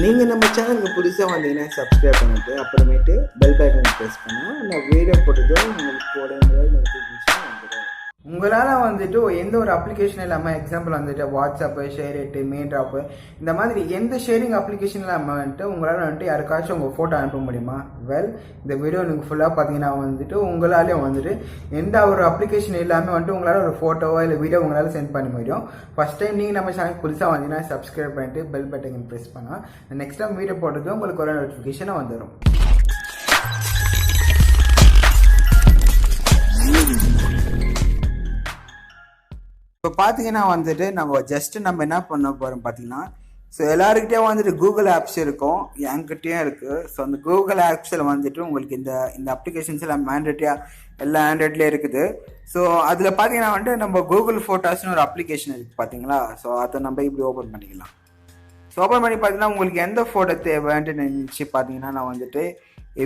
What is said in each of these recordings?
நீங்கள் நம்ம சேனலுக்கு புதுசாக வந்தீங்கன்னா சப்ஸ்கிரைப் பண்ணிவிட்டு அப்புறமேட்டு பெல் பட்டன் ப்ரெஸ் பண்ணால் நான் வீடியோ போட்டதும் உங்களுக்கு உடனே நோட்டிஃபிகேஷன் வந்துடும். உங்களால் வந்துட்டு எந்த ஒரு அப்ளிகேஷன் இல்லாமல் எக்ஸாம்பிள் வந்துட்டு வாட்ஸ்அப்பு, ஷேர்இட்டு, மெயின்ட்ராப்பு இந்த மாதிரி எந்த ஷேரிங் அப்ளிகேஷன் இல்லாமல் வந்துட்டு உங்களால் வந்துட்டு யாருக்காச்சும் உங்கள் ஃபோட்டோ அனுப்ப முடியுமா? இந்த வீடியோ நீங்கள் ஃபுல்லாக பார்த்தீங்கன்னா வந்துட்டு உங்களாலே வந்துட்டு எந்த ஒரு அப்ளிகேஷன் இல்லாமல் வந்துட்டு உங்களால் ஒரு ஃபோட்டோவோ இல்லை வீடியோ உங்களால் சென்ட் பண்ண முடியும். ஃபஸ்ட் டைம் நீங்கள் நம்ம சேனல் புதுசாக வந்தீங்கன்னா சப்ஸ்கிரைப் பண்ணிட்டு பெல் பட்டன் ப்ரெஸ் பண்ணால் நெக்ஸ்ட் டைம் வீடியோ போட்டதும் உங்களுக்கு ஒரு நோட்டிஃபிகேஷனாக வந்துடும். இப்போ பார்த்தீங்கன்னா வந்துட்டு நம்ம என்ன பண்ண போகிறோம் பார்த்தீங்கன்னா, ஸோ எல்லாருக்கிட்டே வந்துட்டு கூகுள் ஆப்ஸ் இருக்கும், என்கிட்டயும் இருக்குது. ஸோ அந்த கூகுள் ஆப்ஸில் வந்துட்டு உங்களுக்கு இந்த அப்ளிகேஷன்ஸ் எல்லாம் மேண்டேட்டரியாக எல்லா ஆண்ட்ராய்ட்லேயும் இருக்குது. ஸோ அதில் பார்த்தீங்கன்னா வந்துட்டு நம்ம கூகுள் ஃபோட்டோஸ்னு ஒரு அப்ளிகேஷன் இருக்குது பார்த்தீங்களா. ஸோ அதை நம்ம இப்படி ஓப்பன் பண்ணிக்கலாம். ஸோ ஓப்பன் பண்ணி பார்த்தீங்கன்னா உங்களுக்கு எந்த ஃபோட்டோ தேவைன்ட்டு நினச்சி பார்த்தீங்கன்னா நான் வந்துட்டு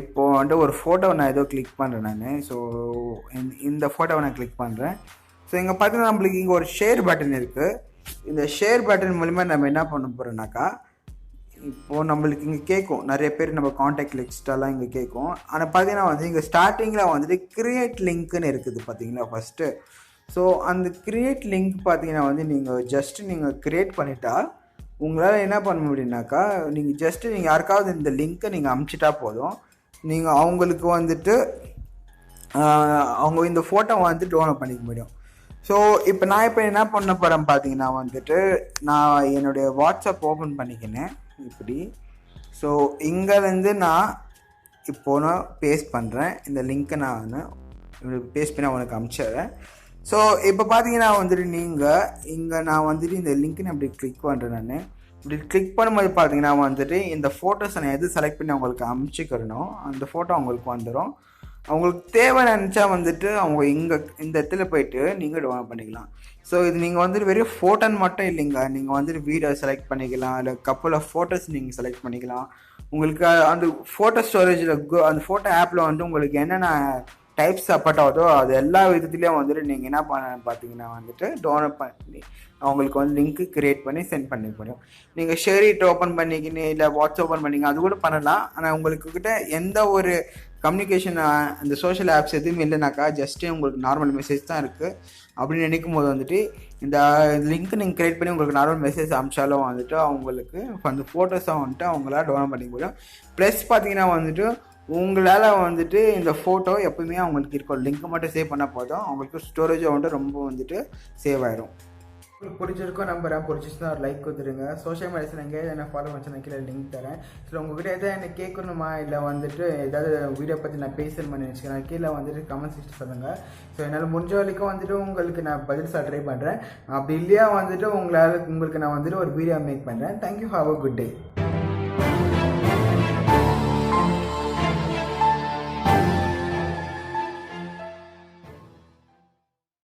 இப்போது வந்துட்டு ஒரு ஃபோட்டோவை நான் ஏதோ கிளிக் பண்ணுறேன் நான். ஸோ இந்த ஃபோட்டோவை நான் கிளிக் பண்ணுறேன். ஸோ இங்கே பார்த்தீங்கன்னா நம்மளுக்கு இங்கே ஒரு ஷேர் பட்டன் இருக்குது. இந்த ஷேர் பட்டன் மூலிமா நம்ம என்ன பண்ண போகிறோம்னாக்கா, இப்போது நம்மளுக்கு இங்கே கேட்கும் நிறைய பேர் நம்ம காண்டாக்ட் லிஸ்ட்டெல்லாம் இங்கே கேட்கும். ஆனால் பார்த்தீங்கன்னா வந்து இங்கே ஸ்டார்டிங்கில் வந்துட்டு கிரியேட் லிங்க்குன்னு இருக்குது பார்த்தீங்களா ஃபஸ்ட்டு. ஸோ அந்த கிரியேட் லிங்க் பார்த்தீங்கன்னா வந்து நீங்கள் கிரியேட் பண்ணிட்டா உங்களால் என்ன பண்ண முடியும்னாக்கா, நீங்கள் யாருக்காவது இந்த லிங்க்கை நீங்கள் அமுச்சிட்டா போதும், நீங்கள் அவங்களுக்கு வந்துட்டு அவங்க இந்த ஃபோட்டோ வந்துட்டு டவுன்லோட் பண்ணிக்க முடியும். ஸோ இப்போ நான் என்ன பண்ண போகிறேன் பார்த்தீங்கன்னா வந்துட்டு நான் என்னுடைய வாட்ஸ்அப் ஓப்பன் பண்ணிக்கினேன் இப்படி. ஸோ இங்கேருந்து நான் நான் பேஸ்ட் பண்ணுறேன் இந்த லிங்க்கை. நான் பேஸ்ட் பண்ணி அவனுக்கு அனுப்பிச்சிடுறேன். ஸோ இப்போ பார்த்தீங்கன்னா வந்துட்டு நான் வந்துட்டு இந்த லிங்க்கு நான் இப்படி கிளிக் பண்ணுறேன். நான் இப்படி கிளிக் பண்ணும்போது பார்த்தீங்கன்னா வந்துட்டு இந்த ஃபோட்டோஸை நான் எது செலக்ட் பண்ணி அவங்களுக்கு அனுப்பிச்சிக்கிறனோ அந்த ஃபோட்டோ அவங்களுக்கு வந்துடும். அவங்களுக்கு தேவை நினச்சா வந்துட்டு அவங்க இந்த இடத்துல போயிட்டு நீங்கள் டவுன்லோட் பண்ணிக்கலாம். ஸோ இது நீங்கள் வந்துட்டு வெறும் ஃபோட்டோன்னு மட்டும் இல்லைங்க, நீங்கள் வந்துட்டு வீடியோ செலக்ட் பண்ணிக்கலாம், இல்லை கப்பல் ஆஃப் ஃபோட்டோஸ் நீங்கள் செலக்ட் பண்ணிக்கலாம். உங்களுக்கு அந்த ஃபோட்டோ ஸ்டோரேஜில் அந்த ஃபோட்டோ ஆப்பில் வந்து உங்களுக்கு என்னென்ன டைப்ஸ் சப்போர்ட் ஆகுதோ அது எல்லா விதத்துலேயும் வந்துட்டு நீங்கள் என்ன பண்ண பார்த்தீங்கன்னா வந்துட்டு டவுன்லோட் பண்ணி அவங்களுக்கு வந்து லிங்க்கு க்ரியேட் பண்ணி சென்ட் பண்ணி முடியும். நீங்கள் ஷேர்இட் ஓப்பன் பண்ணிக்கின்னு இல்லை வாட்ஸ்அப் ஓப்பன் பண்ணிங்க அது கூட பண்ணலாம். ஆனால் உங்களுக்கிட்ட எந்த ஒரு கம்யூனிகேஷன் இந்த சோஷியல் ஆப்ஸ் எதுவுமே இல்லைனாக்கா ஜஸ்ட்டு உங்களுக்கு நார்மல் மெசேஜ் தான் இருக்குது அப்படின்னு நினைக்கும் போது வந்துட்டு இந்த லிங்க் நீங்கள் க்ரியேட் பண்ணி உங்களுக்கு நார்மல் மெசேஜ் அனுப்பிச்சாலும் வந்துட்டு அவங்களுக்கு அந்த ஃபோட்டோஸை வந்துட்டு அவங்களால டவுன்லோட் பண்ணிக்க முடியும். ப்ளஸ் பார்த்தீங்கன்னா வந்துட்டு உங்களால் வந்துட்டு இந்த ஃபோட்டோ எப்பவுமே அவங்களுக்கு இருக்கும், லிங்க் மட்டும் சேவ் பண்ணால் போதும், அவங்களுக்கு ஸ்டோரேஜை வந்துட்டு ரொம்ப வந்துட்டு சேவ் ஆகிடும். உங்களுக்கு பிடிச்சிருக்கோம் நம்புறேன். பிடிச்சிச்சுன்னா ஒரு லைக் கொடுத்துருங்க. சோஷியல் மீடியாஸில் எங்கேயாவது என்ன ஃபாலோ பண்ணி கீழே லிங்க் தரேன். ஸோ உங்கள்கிட்ட எதாவது என்ன கேட்கணுமா இல்லை வந்துட்டு ஏதாவது வீடியோ பற்றி நான் பேசணுமான்னு நினச்சிக்கிறேன் கீழே வந்துட்டு கமெண்ட் செக்ஷன் சொல்லுங்கள். ஸோ என்னால் முடிஞ்ச வரைக்கும் வந்துட்டு உங்களுக்கு நான் பதில் ட்ரை பண்ணுறேன். அப்படி இல்லையா வந்துட்டு உங்களுக்கு நான் வந்துட்டு ஒரு வீடியோ மேக் பண்ணுறேன். Thank you, have a good day.